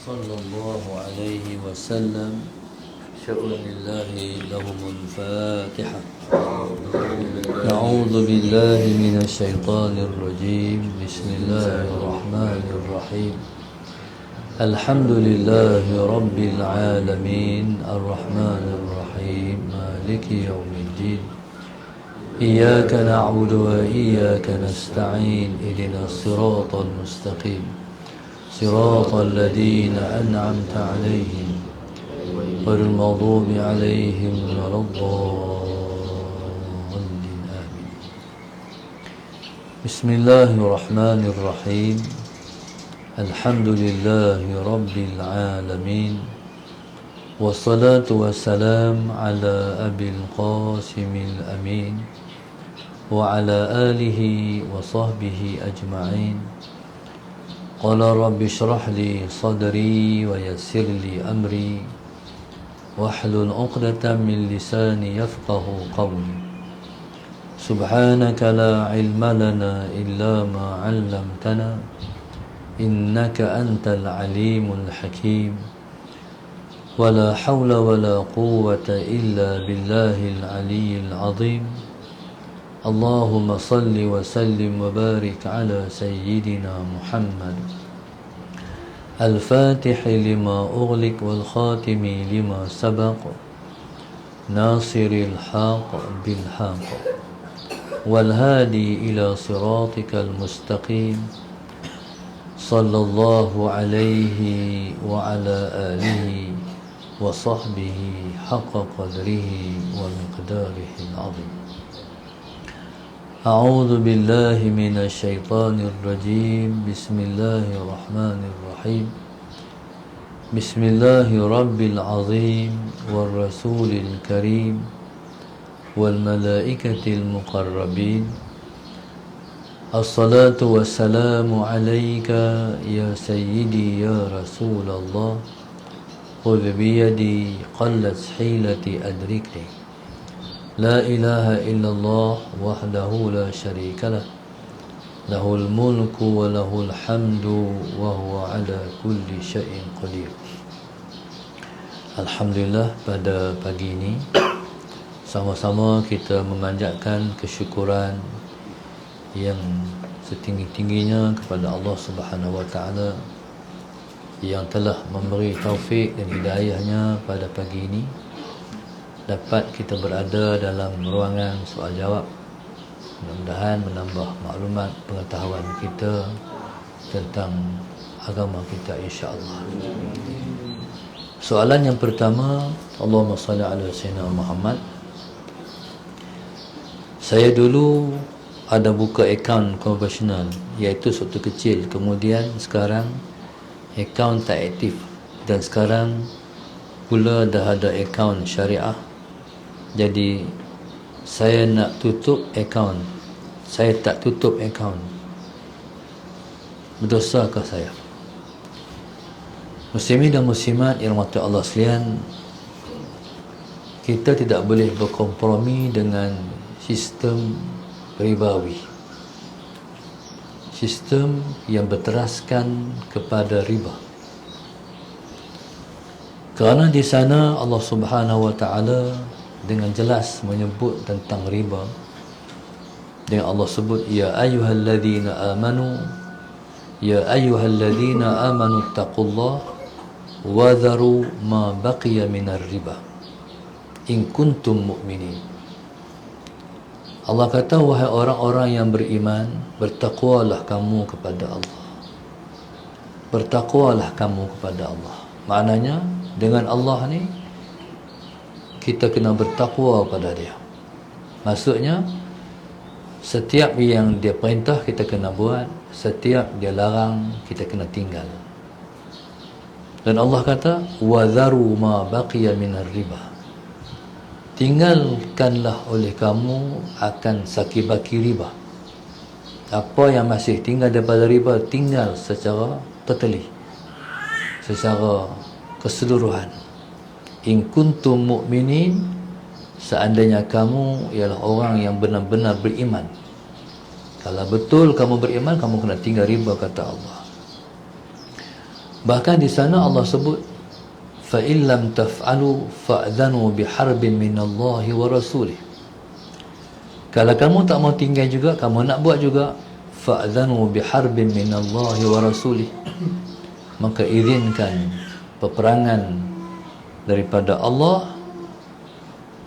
صلى الله عليه وسلم. شأن الله لهم الفاتحة. أعوذ بالله من الشيطان الرجيم. بسم الله الرحمن الرحيم. الحمد لله رب العالمين الرحمن الرحيم مالك يوم الدين. إياك نعبد وإياك نستعين. اهدنا الصراط المستقيم صراط الذين أنعمت عليهم غير المغضوب عليهم ولا الضالين آمين. بسم الله الرحمن الرحيم. الحمد لله رب العالمين والصلاة والسلام على أبي القاسم الأمين وعلى آله وصحبه أجمعين. قال رب اشرح لي صدري ويسر لي أمري واحلل عقدة من لساني يفقه قولي. سبحانك لا علم لنا إلا ما علمتنا إنك أنت العليم الحكيم. ولا حول ولا قوة إلا بالله العلي العظيم. اللهم صل وسلم وبارك على سيدنا محمد الفاتح لما أغلق والخاتم لما سبق ناصر الحق بالحق والهادي إلى صراطك المستقيم. صلى الله عليه وعلى آله وصحبه حق قدره ومقداره العظيم. أعوذ بالله من الشيطان الرجيم. بسم الله الرحمن الرحيم. بسم الله رب العظيم والرسول الكريم والملائكة المقربين. الصلاة والسلام عليك يا سيدي يا رسول الله. خذ بيدي قلت حيلتي أدركني. لا إله إلا الله وحده لا شريك له. له الملك وله الحمد وهو على كل شيء قدير. Alhamdulillah, pada pagi ini sama-sama kita memanjatkan kesyukuran yang setinggi-tingginya kepada Allah Subhanahu Wa Taala yang telah memberi taufik dan hidayahnya pada pagi ini dapat kita berada dalam ruangan soal jawab. Mudah-mudahan menambah maklumat pengetahuan kita tentang agama kita, insya-Allah. Soalan yang pertama, Allahumma salli ala sayyidina Muhammad. Saya dulu ada buka akaun konvensional, iaitu waktu kecil. Kemudian sekarang akaun tak aktif, dan sekarang pula dah ada akaun syariah. Jadi saya nak tutup akaun, saya tak tutup akaun. Berdosakah saya? Muslimin dan muslimat yang dirahmati Allah sekalian, kita tidak boleh berkompromi dengan sistem ribawi, sistem yang berteraskan kepada riba. Kerana di sana Allah Subhanahu Wa Taala dengan jelas menyebut tentang riba. Dengan Allah sebut, ya ayyuhalladzina amanu taqullah wa dharu ma baqiya minar riba in kuntum mu'minin. Allah kata, wahai orang-orang yang beriman, bertakwalah kamu kepada Allah. Bertakwalah kamu kepada Allah. Maknanya dengan Allah ni kita kena bertakwa pada dia. Maksudnya setiap yang dia perintah kita kena buat, setiap dia larang kita kena tinggal. Dan Allah kata, wa dharu ma baqiya minar riba. Tinggalkanlah oleh kamu akan sakibaki riba. Apa yang masih tinggal daripada riba, tinggal secara totally, secara keseluruhan. In kuntum mu'minin, seandainya kamu ialah orang yang benar-benar beriman. Kalau betul kamu beriman, kamu kena tinggal riba, kata Allah. Bahkan di sana Allah sebut, fa in lam taf'alu fa'dhanu biharbin minallahi wa rasulih. Kalau kamu tak mau tinggal juga, kamu nak buat juga, fa'dhanu biharbin minallahi wa rasulih, maka izinkan peperangan daripada Allah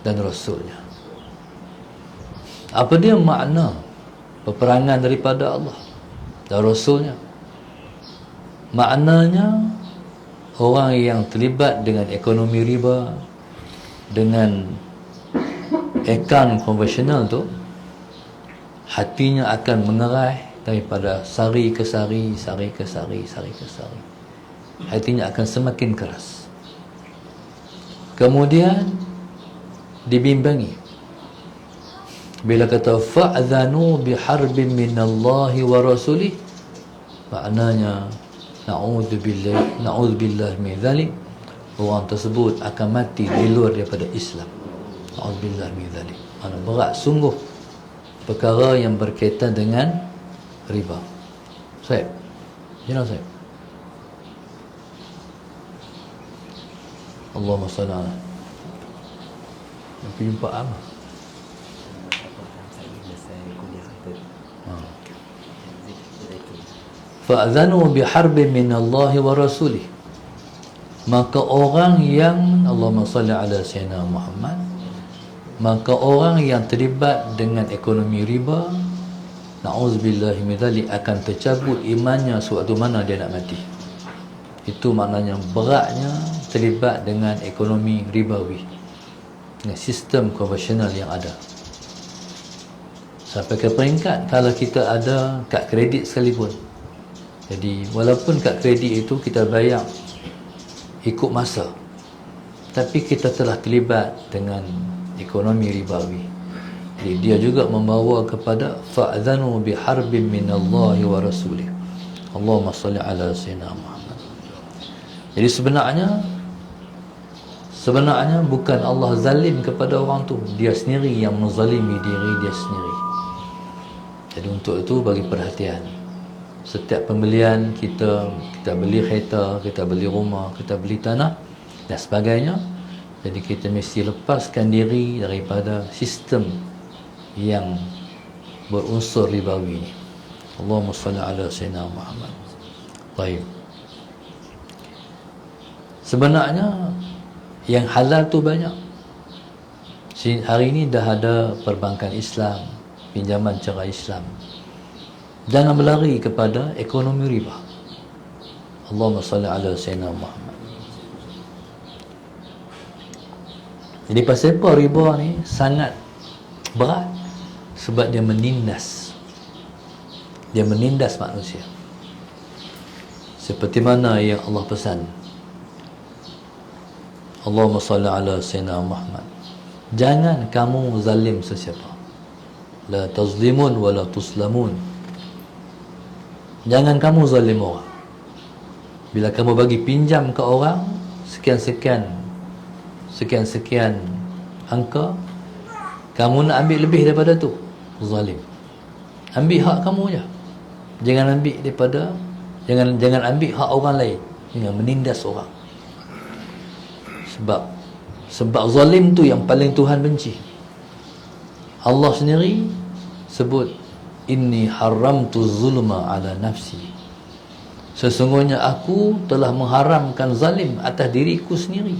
dan Rasulnya. Apa dia makna peperangan daripada Allah dan Rasulnya? Maknanya, orang yang terlibat dengan ekonomi riba, dengan akaun konvensional tu, hatinya akan mengerai daripada sari ke sari, sari ke sari, sari ke sari. Hatinya akan semakin keras. Kemudian dibimbangi. Bila kata fa'adhanu biharbin minallahi wa rasulih, maknanya na'udzubillah min dzalik, orang tersebut akan mati di luar daripada Islam. Na'udzubillah min dzalik. Mana berat sungguh perkara yang berkaitan dengan riba. Saib. Jangan saib. Allahumma salli ala. Nak jumpa apa? Fa'adhanu biharbin minallahi wa rasulih, maka orang yang, Allahumma salli ala sayyidina Muhammad, maka orang yang terlibat dengan ekonomi riba, na'udzubillahi min dzalik, akan tercabut imannya sewaktu mana dia nak mati. Itu maknanya beratnya terlibat dengan ekonomi ribawi, dengan sistem konvensional yang ada. Sampai ke peringkat kalau kita ada kad kredit sekalipun, jadi walaupun kad kredit itu kita bayar ikut masa, tapi kita telah terlibat dengan ekonomi ribawi. Jadi dia juga membawa kepada fa'adhanu biharbin minallahi wa rasulih. Allahumma salli ala sayyidina Muhammad. Jadi sebenarnya bukan Allah zalim kepada orang tu, dia sendiri yang menzalimi diri dia sendiri. Jadi untuk itu bagi perhatian. Setiap pembelian kita beli kereta, kita beli rumah, kita beli tanah dan sebagainya, jadi kita mesti lepaskan diri daripada sistem yang berunsur ribawi ini. Allahumma salli ala sayyidina Muhammad. Baik. Sebenarnya yang halal tu banyak. Hari ini dah ada perbankan Islam, pinjaman cara Islam. Jangan berlari kepada ekonomi riba. Allahumma salli ala sayyidina Muhammad. Jadi pasal apa riba ni sangat berat? Sebab dia menindas. Dia menindas manusia. Seperti mana yang Allah pesan. Allahumma salli ala sayyidina Muhammad. Jangan kamu zalim sesiapa. La tazlimun wa la tuslamun. Jangan kamu zalim orang. Bila kamu bagi pinjam ke orang sekian-sekian angka, kamu nak ambil lebih daripada tu, zalim. Ambil hak kamu je. Jangan ambil daripada, jangan ambil hak orang lain. Jangan menindas orang. Sebab zalim tu yang paling Tuhan benci. Allah sendiri sebut, inni haramtu zulma ala nafsi, sesungguhnya aku telah mengharamkan zalim atas diriku sendiri.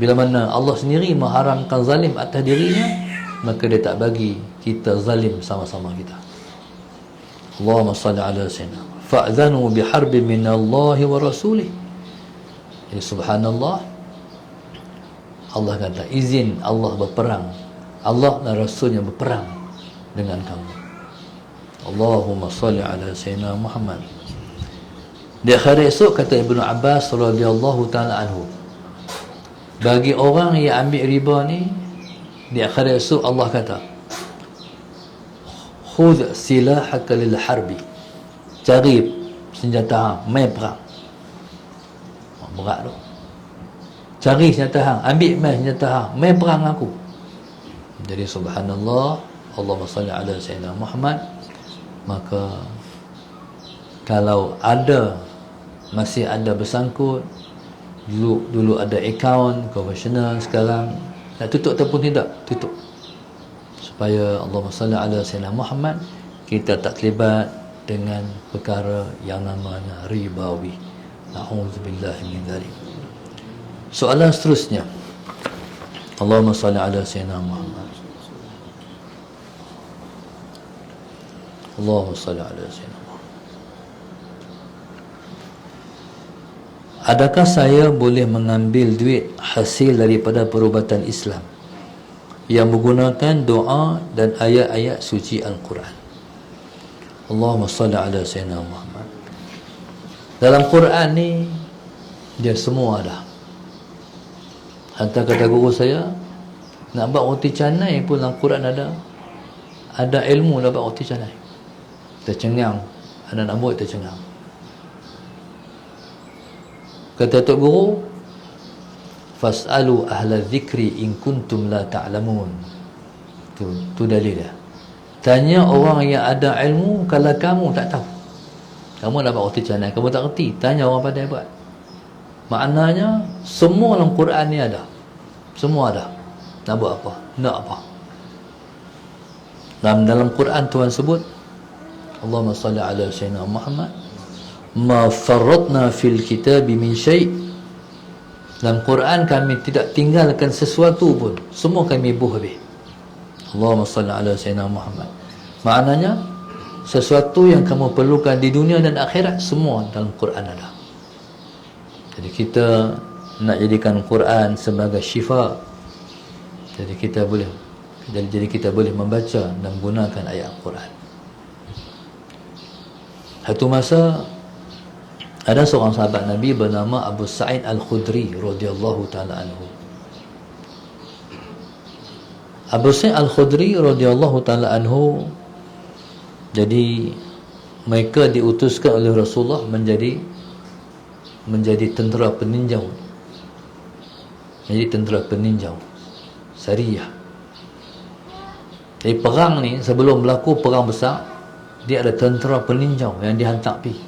Bila mana Allah sendiri mengharamkan zalim atas dirinya, maka dia tak bagi kita zalim sama-sama kita. Allahumma salli ala sayyidina. Fa'dhanu biharbin minallahi wa rasulih. Jadi subhanallah, Allah kata izin Allah berperang, Allah dan Rasulnya berperang dengan kamu. Allahumma salli ala sayyidina Muhammad. Di akhir esok kata Ibnu Abbas radhiyallahu ta'ala anhu, bagi orang yang ambil riba ni, di akhir esok Allah kata, khudh silahaka lil harbi, cari senjata hang, mai perang. Berat tu. Cari senjata hang, ambil mai senjata hang, mai perang aku. Jadi subhanallah, Allahumma salli ala sayyidina Muhammad. Maka kalau ada masih ada bersangkut. Dulu ada akaun konvensional, sekarang nak tutup ataupun tidak, tutup, supaya Allahumma salli ala sayyidina Muhammad, kita tak terlibat dengan perkara yang namanya ribawi. Na'udzubillahi min dzalik. Soalan seterusnya, Allahumma salli ala sayyidina Muhammad. Allahumma salli ala sayyidina Muhammad. Adakah saya boleh mengambil duit hasil daripada perubatan Islam yang menggunakan doa dan ayat-ayat suci Al-Quran? Allahumma salli ala sayyidina Muhammad. Dalam Quran ni dia semua ada. Hantar kata guru saya, nak buat roti canai pun dalam Quran ada. Ada ilmu nak buat roti canai. Tercengang, anak nak buat tercengang. Kata Tok Guru, fas'alu ahla dzikri in kuntum la ta'lamun. Tu dalil dia. Tanya orang yang ada ilmu kalau kamu tak tahu. Kamu nak buat roti canai, kamu tak reti, tanya orang pandai buat. Maknanya semua dalam Quran ni ada. Semua ada. Nak buat apa? Nak apa? Dalam Quran Tuhan sebut, Allahumma salli ala sayyidina Muhammad, ma farratna fil kitab min syai'. Dalam Quran kami tidak tinggalkan sesuatu pun, semua kami buh habis. Allahumma salli ala sayyidina Muhammad. Maknanya sesuatu yang kamu perlukan di dunia dan akhirat semua dalam Quran ada. Jadi kita nak jadikan Quran sebagai syifa. Jadi kita boleh membaca dan menggunakan ayat Quran. Satu masa ada seorang sahabat Nabi bernama Abu Sa'id Al-Khudri radhiyallahu taala anhu. Abu Sa'id Al-Khudri radhiyallahu taala anhu, jadi mereka diutuskan oleh Rasulullah menjadi tentera peninjau. Jadi tentera peninjau Sariyah. Jadi perang ni, sebelum berlaku perang besar, dia ada tentera peninjau yang dihantar pergi.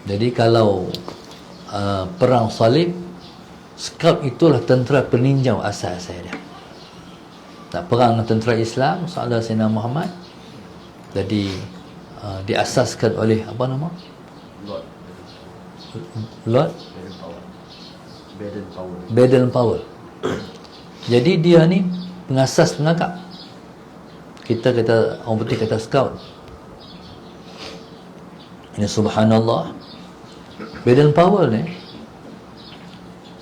Jadi kalau perang salib, scout itulah tentera peninjau asal dia. Nak perang dengan tentera Islam, soalan Sayyidina Muhammad, jadi diasaskan oleh apa nama? Lord Baden-Powell. Jadi dia ni pengasas pengangkap. Kita kata, orang putih kata scout. Ini subhanallah, Baden-Powell ni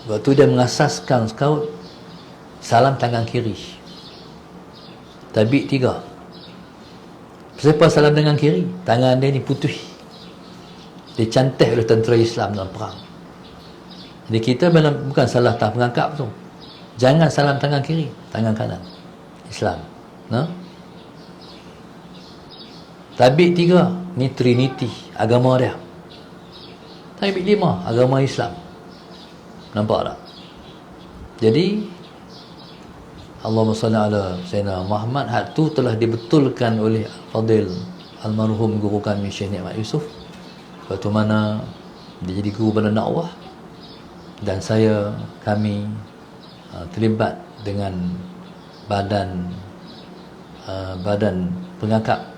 waktu dia mengasaskan scout, salam tangan kiri, tabik 3. Siapa salam tangan kiri? Tangan dia ni putih, dicantik oleh tentera Islam dalam perang. Jadi kita bukan salah tangan pengangkap tu, jangan salam tangan kiri, tangan kanan, Islam. Tabik 3 ni Trinity, agama dia. Tabik 5 agama Islam. Nampak tak? Jadi Allahumma salli ala sayyidina Muhammad, hak tu telah dibetulkan oleh Fadil almarhum guru kami Syekh Nikmat Yusof, waktu mana dia jadi guru pada dakwah, dan kami terlibat dengan badan pengangkap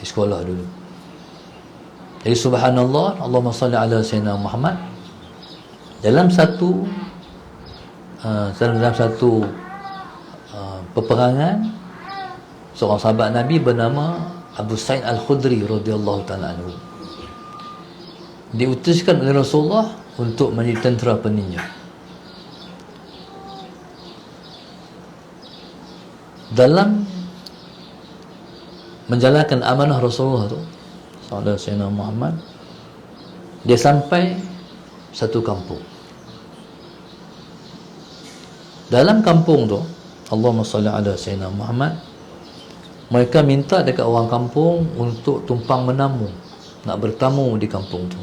di sekolah dulu. Jadi subhanallah, Allahumma salli ala sayyidina Muhammad. Dalam satu peperangan, seorang sahabat Nabi bernama Abu Sa'id Al-Khudri radhiyallahu taala anhu diutuskan oleh Rasulullah untuk menjadi tentera peninjau. Dalam menjalankan amanah Rasulullah tu sallallahu alaihi wasallam Muhammad, dia sampai satu kampung. Dalam kampung tu, Allahumma salli ala sayyidina Muhammad, mereka minta dekat orang kampung untuk tumpang menamu, nak bertamu di kampung tu.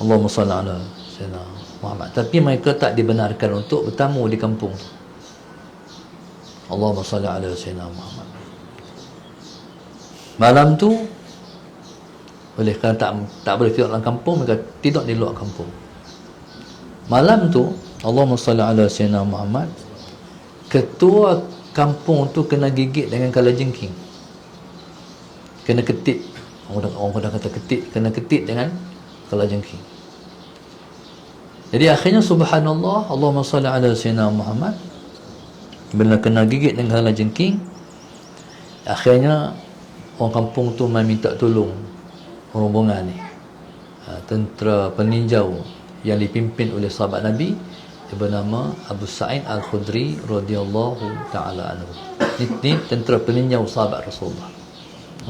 Allahumma salli ala sayyidina Muhammad. Tapi mereka tak dibenarkan untuk bertamu di kampung tu. Allahumma salli ala sayyidina Muhammad. Malam tu Oleh kerana tak boleh tidur dalam kampung, mereka tidur di luar kampung. Malam tu, Allahumma salli ala sayyidina Muhammad, ketua kampung tu kena gigit dengan kalajengking. Kena ketit. Orang kata ketit, kena ketit dengan kalajengking. Jadi akhirnya subhanallah, Allahumma salli ala sayyidina Muhammad, bila kena gigit dengan kalajengking, akhirnya orang kampung tu mai minta tolong rombongan ni, tentera peninjau yang dipimpin oleh sahabat Nabi yang bernama Abu Sa'id Al-Khudri radhiyallahu ta'ala anhu. Ini tentera peninjau sahabat Rasulullah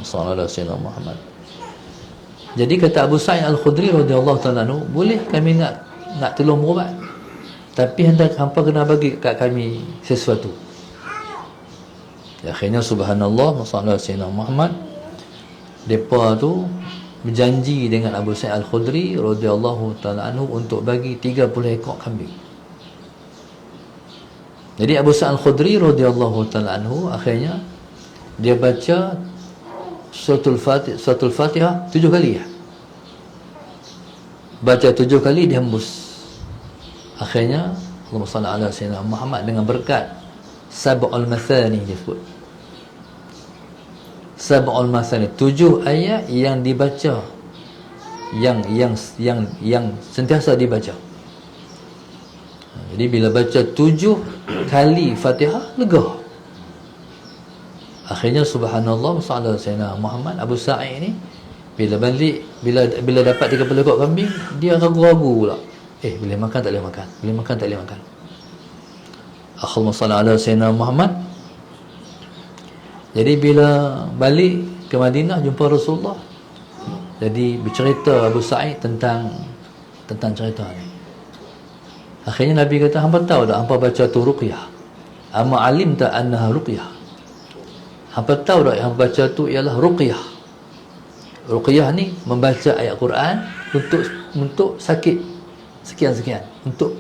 sallallahu alaihi wasallam Muhammad. Jadi kata Abu Sa'id Al-Khudri radhiyallahu ta'ala anhu, boleh kami nak tolong berubat, tapi hampa kena bagi kat kami sesuatu. Akhirnya subhanallah, sallallahu alaihi wasallam Muhammad, depa tu berjanji dengan Abu Sa'id Al-Khudri radhiyallahu ta'ala anhu untuk bagi 30 ekor kambing. Jadi Abu Sa'id Al-Khudri radhiyallahu ta'ala anhu akhirnya dia baca suratul Fatihah 7 kali ya. Baca 7 kali dia hembus. Akhirnya Allahumma salli ala sayyidina Muhammad dengan berkat Sab'ul Mathani dia sebut. Sab'ul Mathani, 7 ayat yang dibaca, yang sentiasa dibaca. Jadi bila baca 7 kali Fatihah, lega. Akhirnya subhanallah, sallallahu alaihi wasallam Muhammad, Abu Sa'id ni bila balik, bila dapat 30 ekor kambing, dia ragu-ragu pula. Boleh makan tak boleh makan? Boleh makan tak boleh makan? Allahumma salli ala sayyidina Muhammad. Jadi bila balik ke Madinah jumpa Rasulullah, jadi bercerita Abu Sa'id tentang cerita ni. Akhirnya Nabi kata, hampa tahu tak hampa baca tu ruqyah? Amma alim tak annaha ruqyah? Hampa tahu tak yang hampa baca tu ialah ruqyah? Ruqyah ni membaca ayat Quran untuk sakit sekian-sekian, untuk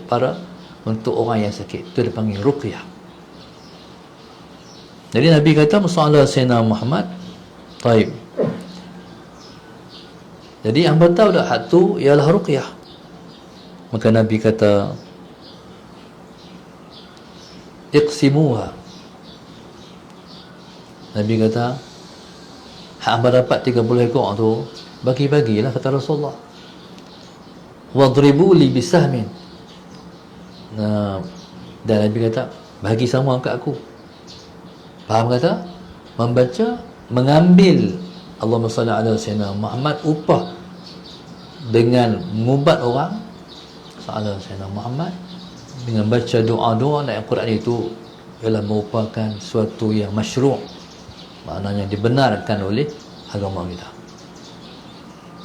orang yang sakit. Itu dipanggil ruqyah. Jadi Nabi kata sallallahu alaihi wasallam Muhammad, taib. Jadi hamba tahu tak hak tu ialah ruqyah? Maka Nabi kata, iqsimuha. Nabi kata, hak hamba dapat 30 ekor tu, bagi-bagilah, kata Rasulullah. Wadribu li bisahmin. Dan Nabi kata, bagi sama kat aku. Faham kata? Membaca, mengambil Allahumma salli ala sayyidina Muhammad, upah dengan mengubat orang, sallallahu alaihi wasallam Muhammad, dengan baca doa-doa ayat Quran itu ialah merupakan suatu yang masyru', maknanya dibenarkan oleh agama kita.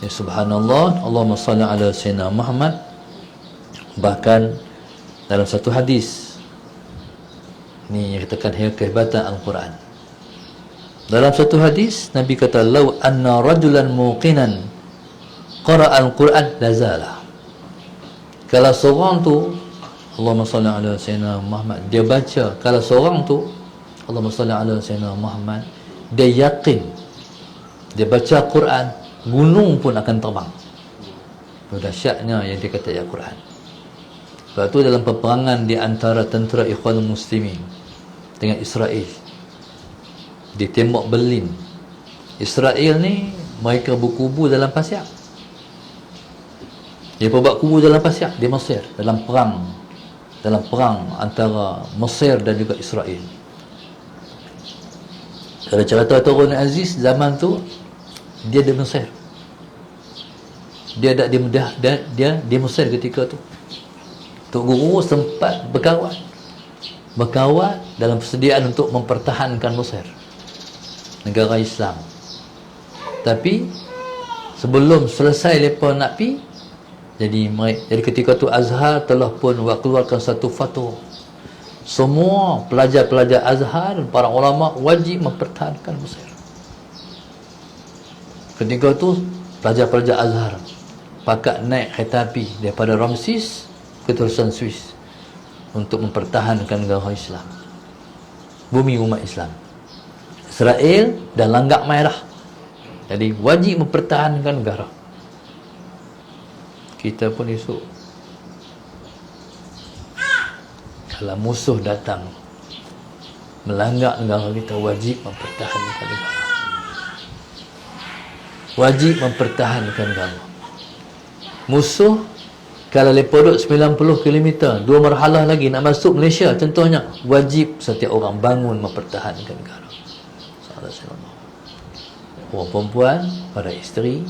Ya subhanallah, Allahumma salli ala sayyidina Muhammad. Bahkan dalam satu hadis ni yang katakan kehebatan Al-Quran. Dalam satu hadis Nabi kata, "Lau anna rajulan muqinan qara'a al-Quran lazala." Kalau seorang tu, Allahumma salli ala sayyidina Muhammad, dia baca, kalau seorang tu Allahumma salli ala sayyidina Muhammad, dia yakin dia baca Quran, gunung pun akan terbang. Dahsyatnya yang dia kata ayat Quran. Sebab tu dalam peperangan di antara tentera Ikhwanul Muslimin dengan Israel, ditembak Berlin. Israel ni mereka berkubu dalam pasir. Dia buat kubu dalam pasir di Mesir dalam perang antara Mesir dan juga Israel. Kalau cerita Tuan Aziz zaman tu, dia di Mesir. Dia di Mesir ketika tu. Tok Guru sempat berkawat dalam persediaan untuk mempertahankan Mesir, negara Islam. Tapi sebelum selesai mereka nak pi, jadi ketika tu Azhar telah pun keluarkan satu fatwa, semua pelajar-pelajar Azhar, para ulama wajib mempertahankan Mesir. Ketika tu pelajar-pelajar Azhar pakat naik kereta api daripada Ramses ke terusan Swiss untuk mempertahankan negara Islam, bumi umat Islam. Israel dah langgak mai dah. Jadi wajib mempertahankan negara. Kita pun esok kalau musuh datang melanggar negara kita, wajib mempertahankan negara. Wajib mempertahankan negara. Musuh kalau lepas duduk 90 km, 2 marhalah lagi nak masuk Malaysia contohnya, wajib setiap orang bangun mempertahankan negara. Orang perempuan, para isteri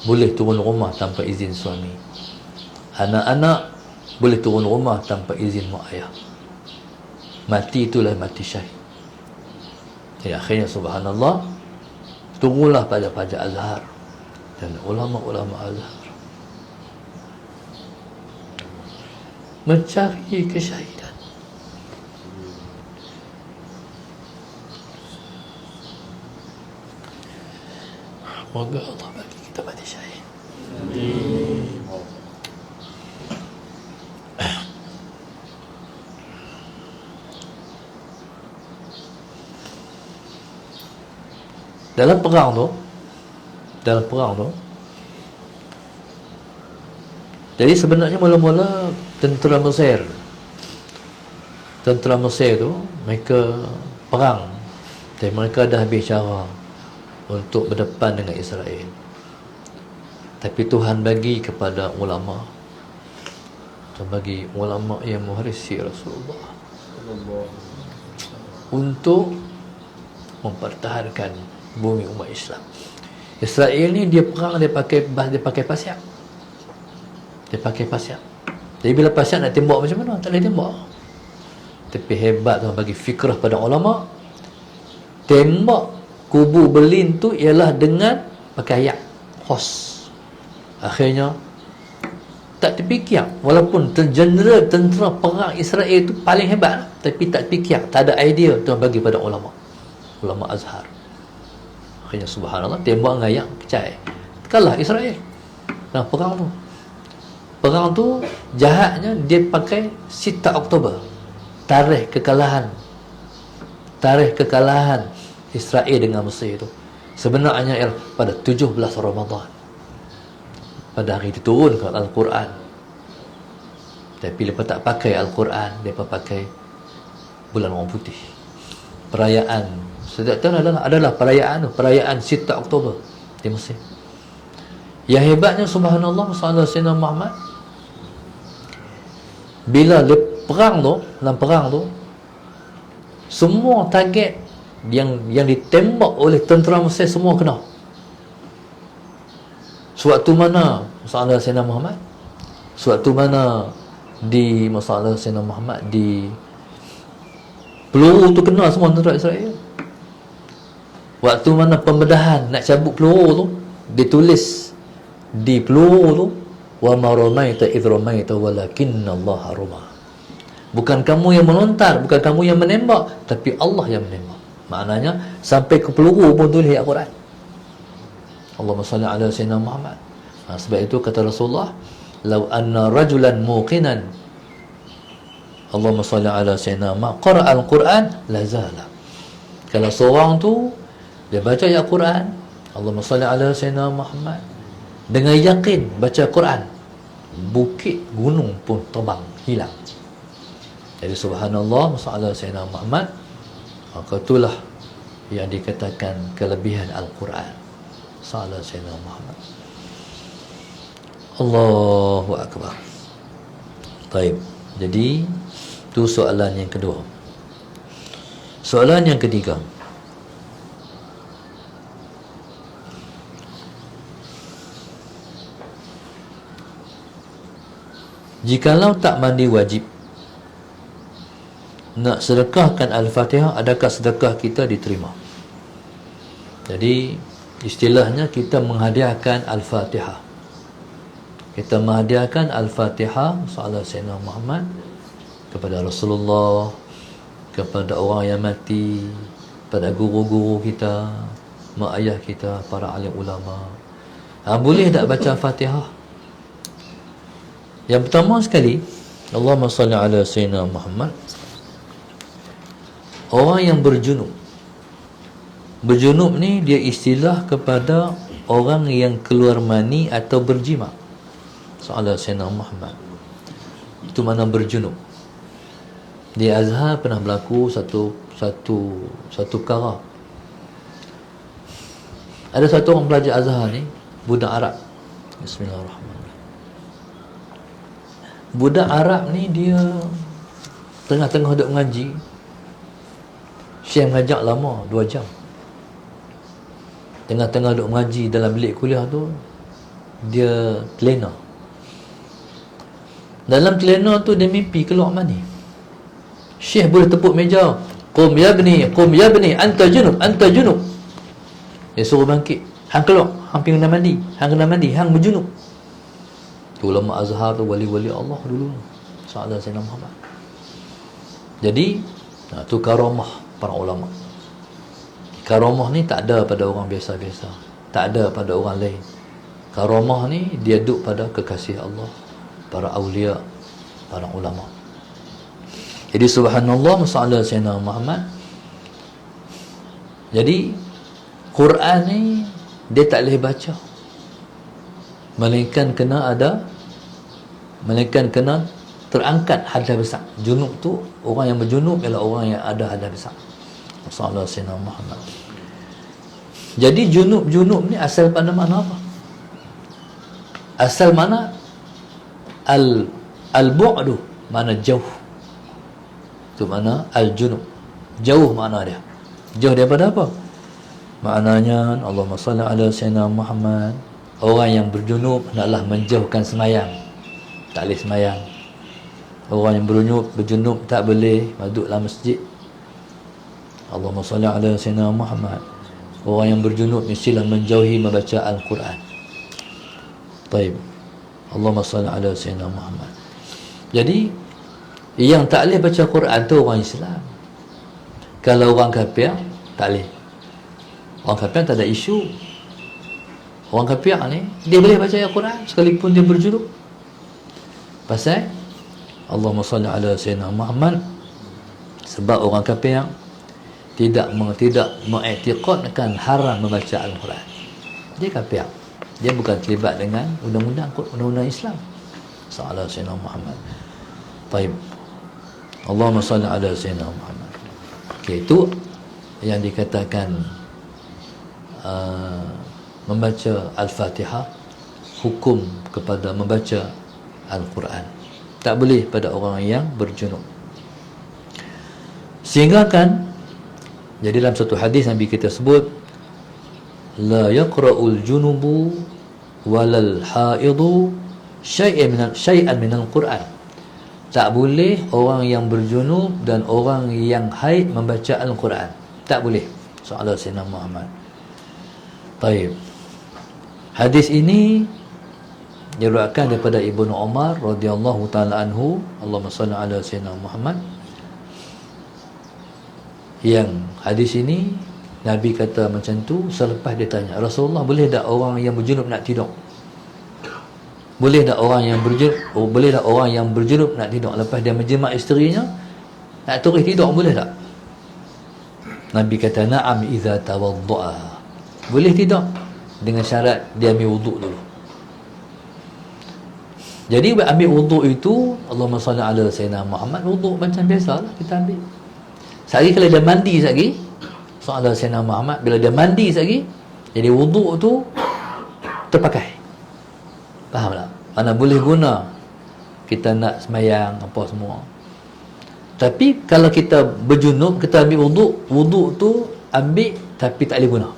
boleh turun rumah tanpa izin suami. Anak-anak boleh turun rumah tanpa izin mak ayah. Mati itulah mati syahid. Jadi akhirnya subhanallah, turunlah pajak-pajak Azhar dan ulama-ulama Azhar mencari kesyahidan. Moga Allah bagi kita mati syahid. Dalam perang tu, jadi sebenarnya mula-mula tentera Mesir tu mereka perang dan mereka dah habis cara untuk berdepan dengan Israel. Tapi Tuhan bagi kepada ulama, Tuhan bagi ulama yang mewarisi Rasulullah untuk mempertahankan bumi umat Islam. Israel ni dia perang, dia pakai pasiak. Dia pakai pasiak. Jadi bila pasiak nak tembak macam mana? Tak boleh tembak. Tapi hebat Tuhan bagi fikrah pada ulama, tembak kubu Berlin tu ialah dengan pakai ayak hos. Akhirnya tak terfikir, walaupun tentera perang Israel tu paling hebat, tapi tak terfikir, tak ada idea Tuhan bagi pada ulama Azhar. Akhirnya subhanallah, tembak dengan ayak pecah, kalah Israel dalam perang tu jahatnya dia pakai 6 Oktober, tarikh kekalahan Israel dengan Mesir itu sebenarnya ialah pada 17 Ramadan. Pada hari itu turunkan Al-Quran. Tapi mereka tak pakai Al-Quran, mereka pakai bulan orang putih. Perayaan setiap tahun adalah perayaan 6 Oktober di Mesir. Yang hebatnya subhanallah, sallallahu alaihi wasallam Muhammad, bila dalam perang tu semua target yang ditembak oleh tentera Mesir semua kena. Sewaktu mana masalah Sayyidina Muhammad, sewaktu mana di masalah Sayyidina Muhammad di peluru tu kena semua tentera Israel. Waktu mana pembedahan nak cabut peluru tu, ditulis di peluru tu, wa ma ramaita idh ramaita walakinna Allah rama. Bukan kamu yang melontar, bukan kamu yang menembak, tapi Allah yang menembak. Maknanya sampai ke peluru pun tulis Al-Quran. Allahumma salli ala Sayyidina Muhammad. Sebab itu kata Rasulullah, law anna rajulan muqinan, Allahumma salli ala Sayyidina Muhammad, qara'a al-Quran lazala. Kalau seorang tu dia baca Al-Quran, Allahumma salli ala Sayyidina Muhammad, dengan yakin baca Quran, bukit gunung pun terbang hilang. Jadi subhanallah, masalah Sayyidina Muhammad, maka itulah yang dikatakan kelebihan Al-Quran. Salah Sayyidina Muhammad. Allahu Akbar. Baik. Jadi itu soalan yang kedua. Soalan yang ketiga, jikalau tak mandi wajib, nak sedekahkan Al-Fatihah, adakah sedekah kita diterima? Jadi istilahnya kita menghadiahkan Al-Fatihah. Kita menghadiahkan Al-Fatihah salat Sayyidina Muhammad kepada Rasulullah, kepada orang yang mati, pada guru-guru kita, mak ayah kita, para alim ulama. Boleh tak baca Fatihah? Yang pertama sekali, Allahumma salli ala Sayyidina Muhammad. Orang yang berjunub, Berjunub ni dia istilah kepada orang yang keluar mani atau berjima. Soalan Sayyidina Muhammad. Itu mana berjunub. Di Azhar pernah berlaku satu perkara. Ada satu orang pelajar Azhar ni, budak Arab. Bismillahirrahmanirrahim. Budak Arab ni dia tengah-tengah duduk mengaji. Syekh mengajak lama 2 jam. Tengah-tengah duduk mengaji dalam bilik kuliah tu, dia terlena. Dalam terlena tu dia mimpi keluar mani. Syekh boleh tepuk meja, qum ya bni, anta junub. Dia suruh bangkit, hang keluar, hang pergi kena mandi, hang berjunub. Tu ulama Azhar tu, wali-wali Allah dulu. Sahabat Sayyidina Muhammad. Jadi tu karamah para ulama. Karamah ni tak ada pada orang biasa-biasa, tak ada pada orang lain. Karamah ni dia duduk pada kekasih Allah, para awliya, para ulama. Jadi subhanallah, masalah Sayyidina Muhammad. Jadi Quran ni dia tak boleh baca, melainkan kena terangkat hadas besar. Junub tu, orang yang berjunub ialah orang yang ada hadas besar. Masalah Sayyidina Muhammad. Jadi junub ni asal pada mana apa? Asal mana? Al-bu'du, mana jauh. Itu mana al-junub. Jauh makna dia. Jauh daripada apa? Maknanya Allahumma salli ala Sayyidina Muhammad. Orang yang berjunub hendaklah menjauhkan semayang. Tak boleh semayang. Orang yang berjunub tak boleh masuk dalam masjid. Allahumma salli ala Sayyidina Muhammad. Orang yang berjunub mestilah menjauhi membaca Al-Quran. Taib. Allahumma salli ala Sayyidina Muhammad. Jadi yang tak boleh baca Quran tu orang Islam. Kalau orang kafir tak boleh. Orang kafir tak ada isu. Orang kafir ni dia boleh baca Al-Quran sekalipun dia berjunub. Pasal Allahumma salli ala Sayyidina Muhammad. Sebab orang kafir tidak mengiktikadkan haram membaca Al-Quran. Dia kafir. Dia bukan terlibat dengan undang-undang Islam. Sallallahu alaihi wasallam Muhammad. Baik. Allahumma salli ala Sayyidina Muhammad. Okey, itu yang dikatakan membaca Al-Fatihah, hukum kepada membaca Al-Quran. Tak boleh pada orang yang berjunub. Sehingga kan, jadi dalam satu hadis Nabi kita sebut, la yaqra'ul junubu walal haidu syai'an minal Quran. Tak boleh orang yang berjunub dan orang yang haid membaca Al-Quran. Tak boleh. Soalan Sayyidina Muhammad. Baik. Hadis ini diriwayatkan daripada Ibnu Umar radhiyallahu taala anhu. Allahumma shalli ala Sayyidina Muhammad. Yang hadis ini Nabi kata macam tu selepas dia tanya, Rasulullah, boleh tak orang yang berjunub nak tidur? Boleh tak orang yang berjunub nak tidur lepas dia menjima isterinya, nak terus tidur, boleh tak? Nabi kata, na'am idza tawadda'a. Boleh tidur dengan syarat dia ambil wuduk dulu. Jadi ambil wuduk itu, Allahumma salli ala Sayyidina Muhammad, wuduk macam biasalah kita ambil. Sehari kalau dia mandi lagi, soalan Sayyidina Muhammad, bila dia mandi lagi, jadi wuduk tu terpakai. Faham tak? Mana boleh guna kita nak semayang apa semua. Tapi kalau kita berjunub, kita ambil wuduk tu ambil tapi tak boleh guna.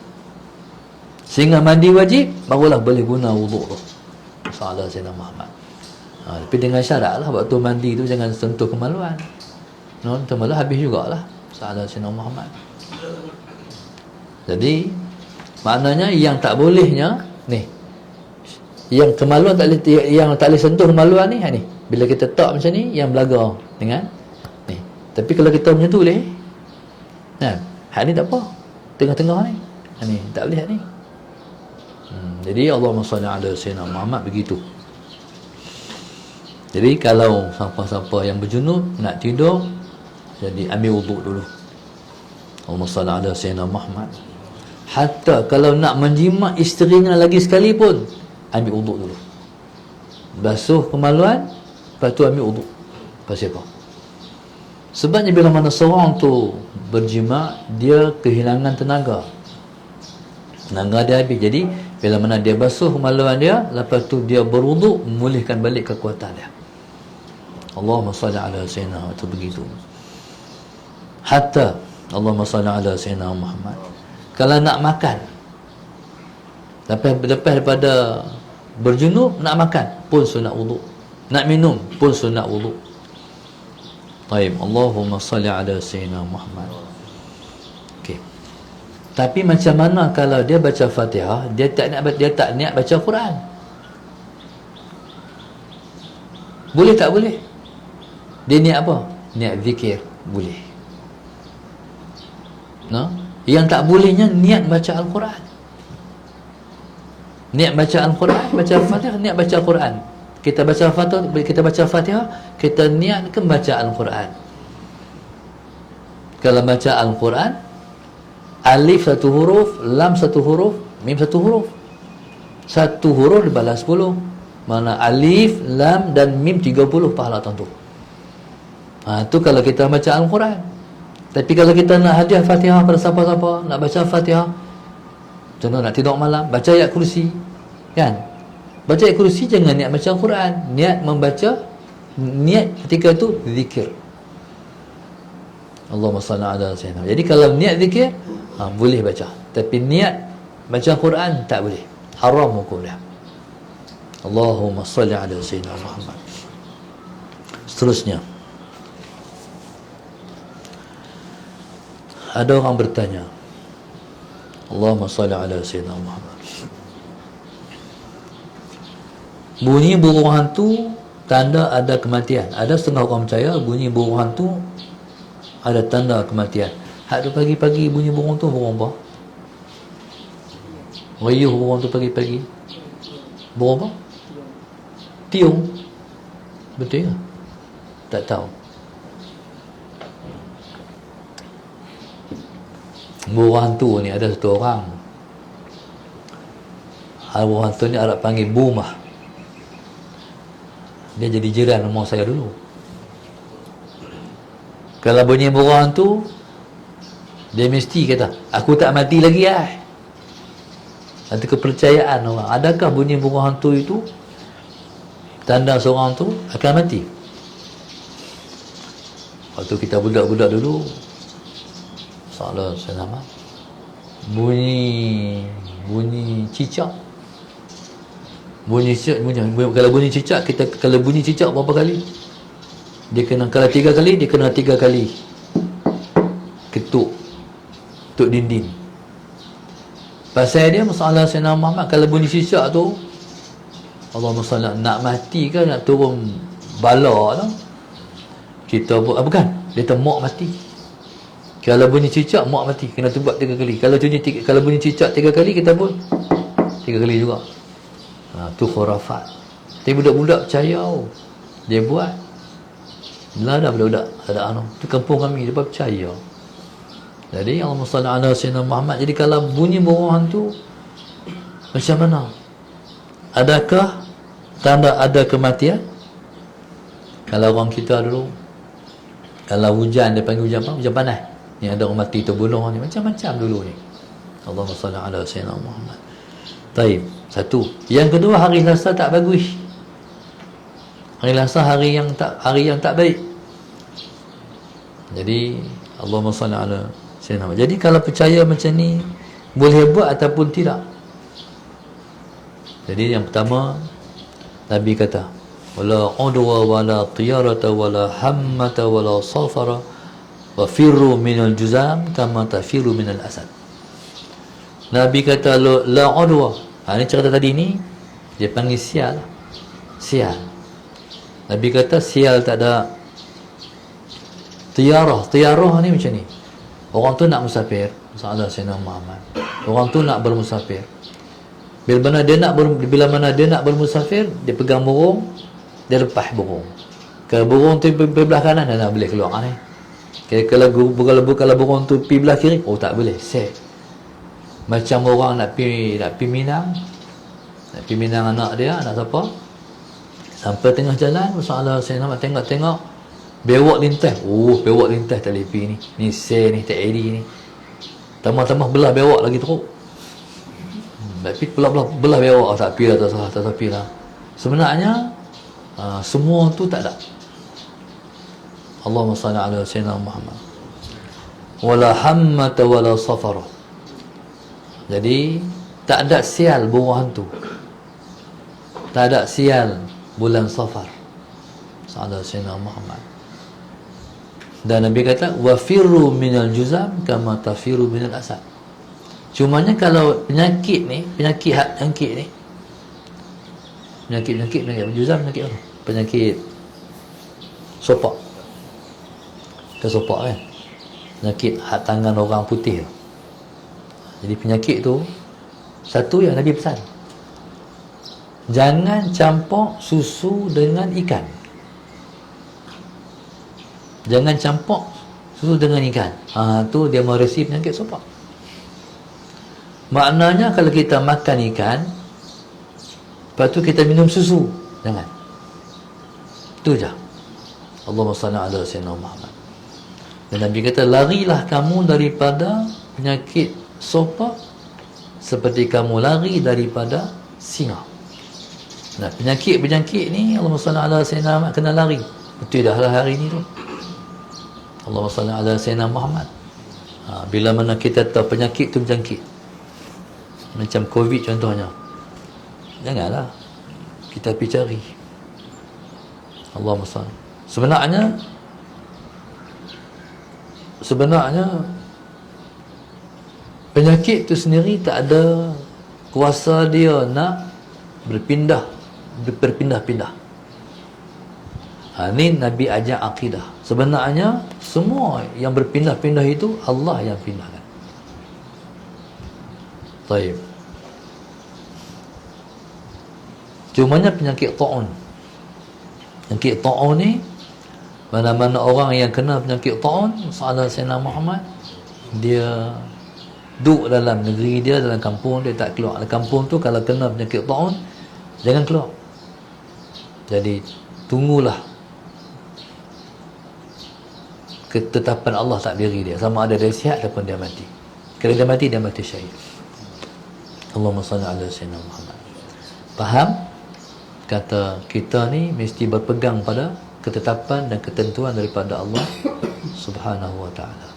Sehingga mandi wajib, barulah boleh guna wuduk tu. Soalan Sayyidina Muhammad. Tapi dengan syarat lah, waktu mandi tu jangan sentuh kemaluan. Kemaluan habis jugalah. Soalan Sayyidina Muhammad. Jadi maknanya yang tak bolehnya ni, yang kemaluan tak boleh, yang tak boleh sentuh kemaluan ni, ni bila kita tak macam ni, yang belaga dengan ni. Tapi kalau kita macam tu boleh. Nah, hak ni tak apa. Tengah-tengah ni. Ni tak boleh hak ni. Jadi Allahumma salli ala Sayyidina Muhammad begitu. Jadi kalau siapa-siapa yang berjunub nak tidur, jadi ambil wuduk dulu. Allahumma salli ala Sayyidina Muhammad. Hatta kalau nak menjima isterinya lagi sekali pun, ambil uduk dulu, basuh kemaluan, lepas tu ambil uduk. Pasal apa? Sebabnya bila mana seorang tu berjima, dia kehilangan tenaga dia habis. Jadi bila mana dia basuh kemaluan dia, lepas tu dia berwuduk, memulihkan balik kekuatan dia. Allahumma salli ala sayyidina, itu begitu. Hatta Allahumma salli ala sayyidina Muhammad. Kalau nak makan, lepas daripada berjunub, nak makan pun sunat wuduk, nak minum pun sunat wuduk. Baik, Allahumma salli ala sayyidina Muhammad. Okey. Tapi macam mana kalau dia baca Fatihah, dia tak niat baca Quran? Boleh tak boleh? Dia niat apa? Niat zikir, boleh. No? Yang tak bolehnya niat baca Al-Quran. Niat baca Al-Quran, baca Fatihah, niat baca Quran. Kita baca Fatihah, kita niatkan baca Al-Quran. Kalau baca Al-Quran, alif satu huruf, lam satu huruf, mim satu huruf. Satu huruf dibalas 10. Mana alif, lam dan mim 30 pahala tentu. Itu kalau kita baca Al-Quran. Tapi kalau kita nak hadiah Fatihah pada siapa-siapa, nak baca Fatihah, contoh nak tidur malam, baca ayat kursi, kan? Baca ayat kursi, jangan niat baca Al-Quran. Niat membaca, niat ketika tu zikir. Allahumma salli ala sayyidina. Jadi kalau niat zikir, boleh baca. Tapi niat baca Quran tak boleh. Haram hukum dia. Allahumma salli ala sayyidina Muhammad. Seterusnya, ada orang bertanya, Allahumma salli ala sayyidina Muhammad, bunyi burung hantu tanda ada kematian. Ada setengah orang percaya bunyi burung hantu ada tanda kematian. Hak tu pagi-pagi bunyi burung tu, burung apa? Rayuh burung tu pagi-pagi. Burung apa? Tiung. Betul ke? Tak tahu. Burung hantu ni ada satu orang. Burung hantu ni Arab panggil Bumah. Dia jadi jiran rumah saya dulu. Kalau bunyi burung hantu, dia mesti kata, aku tak mati lagi lah. Itu kepercayaan orang. Adakah bunyi burung hantu itu tanda seorang tu akan mati? Waktu kita budak-budak dulu, salah saya nama, bunyi cicak. Kalau bunyi cicak, kalau bunyi cicak berapa kali? Dia kena, kalau 3 kali, dia kena 3 kali ketuk dinding. Pasal dia masalah Sayyidina Muhammad, kalau bunyi cicak tu, Allahumma salli, nak mati ke nak turun bala tu, kita buat bukan, dia temuk mati. Kalau bunyi cicak, mak mati, kena buat 3 kali. Kalau bunyi cicak 3 kali, kita pun 3 kali juga. Tu khurafat. Tapi budak-budak percaya, dia buat. Lah dah budak-budak ada tu kampung kami, dia percaya. Jadi Allahumma salli ala sayyidina Muhammad. Jadi kalau bunyi burung hantu, macam mana? Adakah tanda ada kematian? Kalau orang kita dulu, kalau hujan, dia panggil hujan apa? Hujan panas. Ni ada orang mati terbunuh ni, macam-macam dulu ni. Allahumma salli ala sayyidina Muhammad. Taib. Satu. Yang kedua, hari Selasa tak bagus. Hari Selasa hari yang tak baik. Jadi Allahumma salli ala sayyidina Muhammad. Jadi kalau percaya macam ni, boleh buat ataupun tidak. Jadi yang pertama, Nabi kata, wala udwa wala tiyarata wala hammata wala safara wa firru minal juzam kama tafiru minal asad. Nabi kata la udwa. Ini cerita tadi ni dia panggil sial. Sial. Nabi kata sial tak ada. Tiyarah ni macam ni. Orang tu nak musafir, masalah Sayyidina Muhammad. Orang tu nak bermusafir. Bila mana dia nak bermusafir, dia pegang burung, dia lepas burung. Kalau burung tu pergi belah kanan, dia nak boleh keluar ni. Kalau burung tu pergi belah kiri, tak boleh. Set. Macam orang nak pi Minang, nak pi Minang anak dia, anak siapa, sampai tengah jalan Rasulullah SAW tengok bewak lintas. Bewak lintas tak boleh pi ni sel ni, tak eri ni, tambah belah bewak lagi teruk. Tapi belah bewak tak pi lah, tak pi lah. Sebenarnya semua tu tak ada. Allahumma salli ala sayyidina Muhammad. Wala hammata wala safara. Jadi tak ada sial buah hantu, tak ada sial bulan Safar. Sallallahu sayyidina Muhammad. Dan Nabi kata wafirru minal juzam kama tafirru minal asad. Cumanya kalau penyakit ni, penyakit juzam, penyakit apa? Penyakit sopak. Sopak kan, penyakit hak tangan orang putih. Jadi penyakit tu satu yang Nabi pesan, jangan campur susu dengan ikan. Jangan campur susu dengan ikan. Tu dia meresi penyakit sopak. Maknanya kalau kita makan ikan, lepas tu kita minum susu, jangan. Itu je. Allahumma salli ala sayyidina Muhammad. Dan Nabi kata, larilah kamu daripada penyakit sopak seperti kamu lari daripada singa. Nah, penyakit ni Allahumma salli ala sayyidina Muhammad, kena lari. Betul dah lah hari ni tu. Allahumma salli ala sayyidina Muhammad. Bila mana kita tahu penyakit tu berjangkit, macam COVID contohnya, janganlah kita pergi cari. Allahumma salli. Sebenarnya penyakit tu sendiri tak ada kuasa dia nak berpindah-pindah. Ni Nabi ajar akidah. Sebenarnya semua yang berpindah-pindah itu Allah yang pindahkan. Baik. Cumanya penyakit ta'un. Penyakit ta'un ni, mana-mana orang yang kena penyakit ta'un, Sallallahu Sayyidina Muhammad, dia duduk dalam negeri dia, dalam kampung dia, tak keluar. Dalam kampung tu kalau kena penyakit ta'un, jangan keluar. Jadi tunggulah ketetapan Allah takdiri dia, sama ada dia sihat ataupun dia mati. Kalau dia mati, dia mati syahid. Allahumma salli ala sayyidina Muhammad. Faham? Kata kita ni mesti berpegang pada ketetapan dan ketentuan daripada Allah Subhanahu wa ta'ala.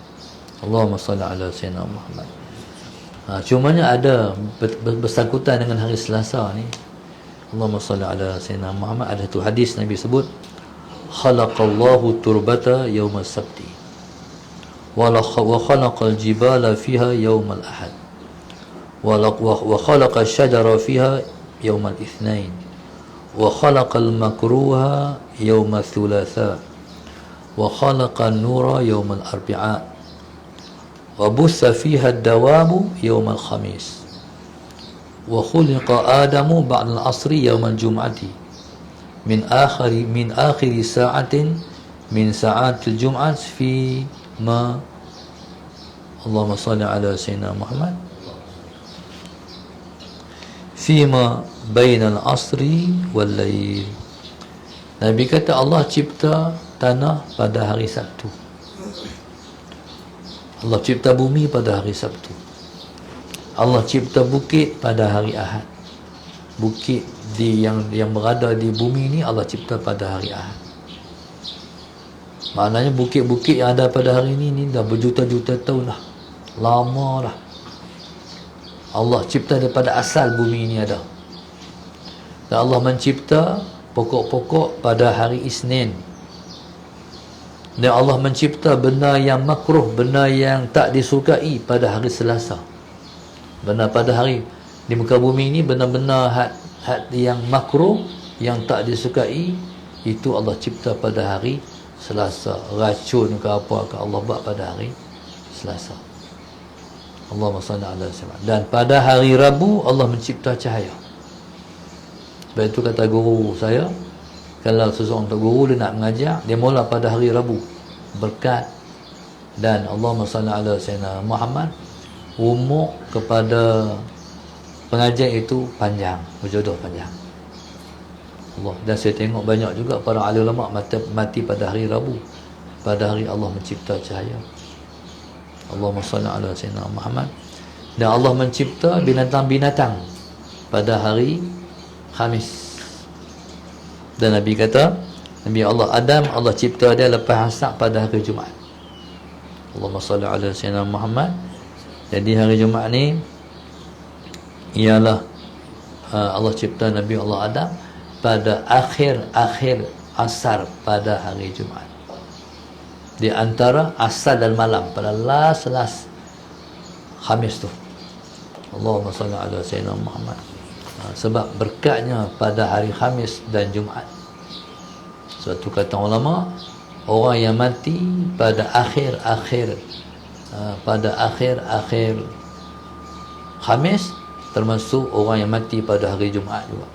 Allahumma salli ala sayyidina Muhammad. Cumanya ada bersangkutan dengan hari Selasa ni, Allahumma salli ala sayyidina Muhammad, ada tu hadis Nabi sebut, khalaqallahu turbata yawmal sabti wa khalaqal jibala fiha yawmal ahad wa khalaqa syajara fiha yawmal ithnain wa khalaqal makruha yawmal thulatha wa khalaqan nura yawmal arbi'a wa bussa fiha ad-dawabu yawmal khamis wa khuliqa adamu ba'da al-asri yawmal jum'ati min akhiri sa'atin min sa'atil jum'ah fi ma Allahumma salli ala sayyidina Muhammad fima bainal asri wal lail. Nabi kata Allah cipta tanah pada hari Sabtu, Allah cipta bumi pada hari Sabtu, Allah cipta bukit pada hari Ahad. Bukit yang berada di bumi ni Allah cipta pada hari Ahad. Maknanya bukit-bukit yang ada pada hari ni dah berjuta-juta tahun dah, lama dah. Allah cipta daripada asal bumi ini ada. Dan Allah mencipta pokok-pokok pada hari Isnin. Dan Allah mencipta benda yang makruh, benda yang tak disukai pada hari Selasa. Benda pada hari di muka bumi ini, benda-benda had yang makruh, yang tak disukai, itu Allah cipta pada hari Selasa. Racun ke apa ke Allah buat pada hari Selasa. Allahumma salli ala sayyidina. Dan pada hari Rabu Allah mencipta cahaya. Sebab itu kata guru saya, kalau seseorang tak guru dia nak mengajar, dia mula pada hari Rabu. Berkat dan Allahumma salli ala sayyidina Muhammad, umur kepada pengajian itu panjang, berjodoh panjang. Allah. Dan saya tengok banyak juga para ahli ulama mati pada hari Rabu, pada hari Allah mencipta cahaya. Allahumma salli ala sayyidina Muhammad. Dan Allah mencipta binatang-binatang pada hari Khamis. Dan Nabi kata, Nabi Allah Adam, Allah cipta dia lepas asar pada hari Jumaat. Allahumma salli ala sayyidina Muhammad. Jadi hari Jumaat ni ialah Allah cipta Nabi Allah Adam pada akhir asar pada hari Jumaat. Di antara asar dan malam, pada last Khamis tu. Allahumma salli ala sayyidina Muhammad. Sebab berkatnya pada hari Khamis dan Jumaat. Suatu kata ulama, orang yang mati pada akhir Khamis termasuk orang yang mati pada hari Jumaat juga,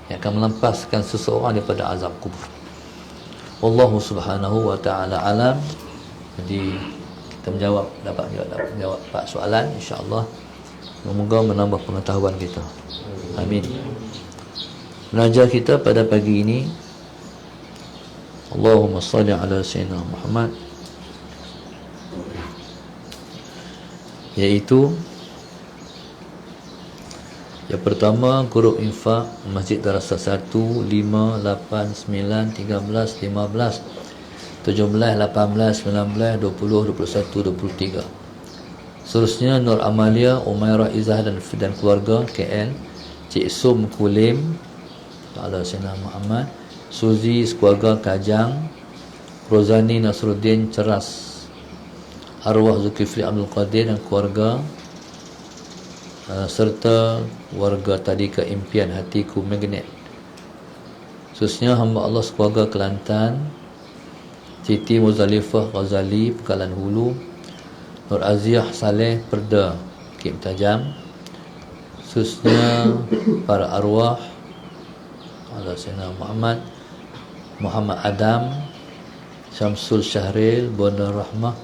yang akan melepaskan seseorang daripada azab kubur. Wallahu subhanahu wa ta'ala alam. Jadi kita dapat menjawab 4 soalan, insya-Allah. Semoga menambah pengetahuan kita. Amin. Belajar kita pada pagi ini, Allahumma salli ala sayyidina Muhammad, iaitu yang pertama, grup infak Masjid Darasah 1, 5, 8, 9, 13, 15, 17, 18, 19, 20, 21, 23. Seterusnya Nur Amalia, Umairah Izzah dan keluarga KL, Cik Sum Kulim ala Sayyidina Muhammad, Suzi keluarga Kajang, Rozani Nasruddin Ceras, arwah Zulkifli Abdul Qadir dan keluarga, serta warga Tadika Impian Hatiku Magnet. Khususnya hamba Allah sekeluarga Kelantan, Siti Muzalifah Ghazali Pekalan Hulu, Nur Aziah Saleh Perda Kim Tajam. Khususnya para arwah Allah Sayyidina Muhammad, Muhammad Adam, Syamsul Syahril, Bonda Rahmah,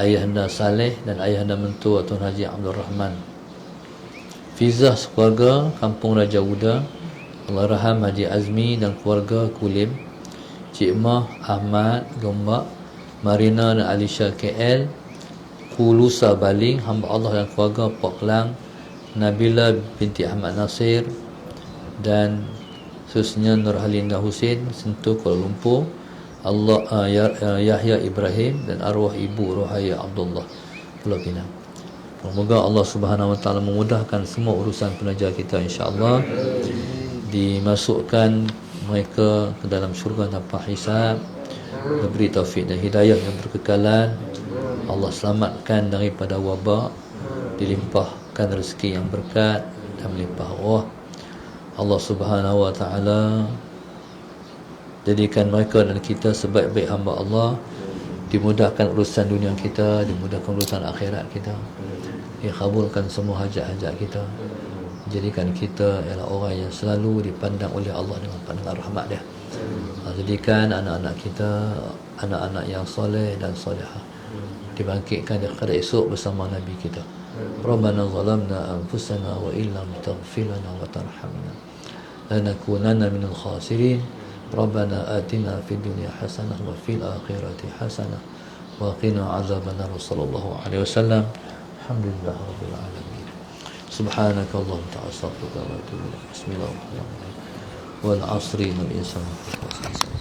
Ayahanda Saleh dan Ayahanda Mentua Tuan Haji Abdul Rahman. Fizah sekeluarga Kampung Raja Uda, Allahyarham Haji Azmi dan keluarga Kulim, Cik Mah Ahmad Gombak, Marina dan Alisha KL, Kulusa Baling, hamba Allah dan keluarga Pok Kelang, Nabila binti Ahmad Nasir, dan khususnya Nur Halinda Husin Sentul Kuala Lumpur, Yahya Ibrahim dan arwah Ibu Rohaya Abdullah Pulau Pinang. Semoga Allah Subhanahu Wa Taala memudahkan semua urusan pelajar kita, insya-Allah, dimasukkan mereka ke dalam syurga tanpa hisab, diberi taufik dan hidayah yang berkekalan, Allah selamatkan daripada wabak, dilimpahkan rezeki yang berkat dan melimpah ruah. Allah Subhanahu Wa Taala jadikan mereka dan kita sebaik-baik hamba Allah, dimudahkan urusan dunia kita, dimudahkan urusan akhirat kita, dikabulkan semua hajat-hajat kita, jadikan kita ialah orang yang selalu dipandang oleh Allah dengan pandangan rahmat Dia. Jadikan anak-anak kita anak-anak yang soleh dan solehah, dibangkitkan di akhirat esok bersama Nabi kita. Rabbana zalamna anfusana wa illam taghfir lana wa tarhamna lanakunanna minal khasirin. Rabbana atina fid dunya hasanah wa fil akhirati hasanah wa qina azabannar. Sallallahu alaihi wasallam. Alhamdulillah rabbil alamin. Subhanaka Allahumma ta'ala astaghfiruka wa atubu ilaik. Bismillahirrahmanirrahim. Wal 'asri innal insana lafi khusr.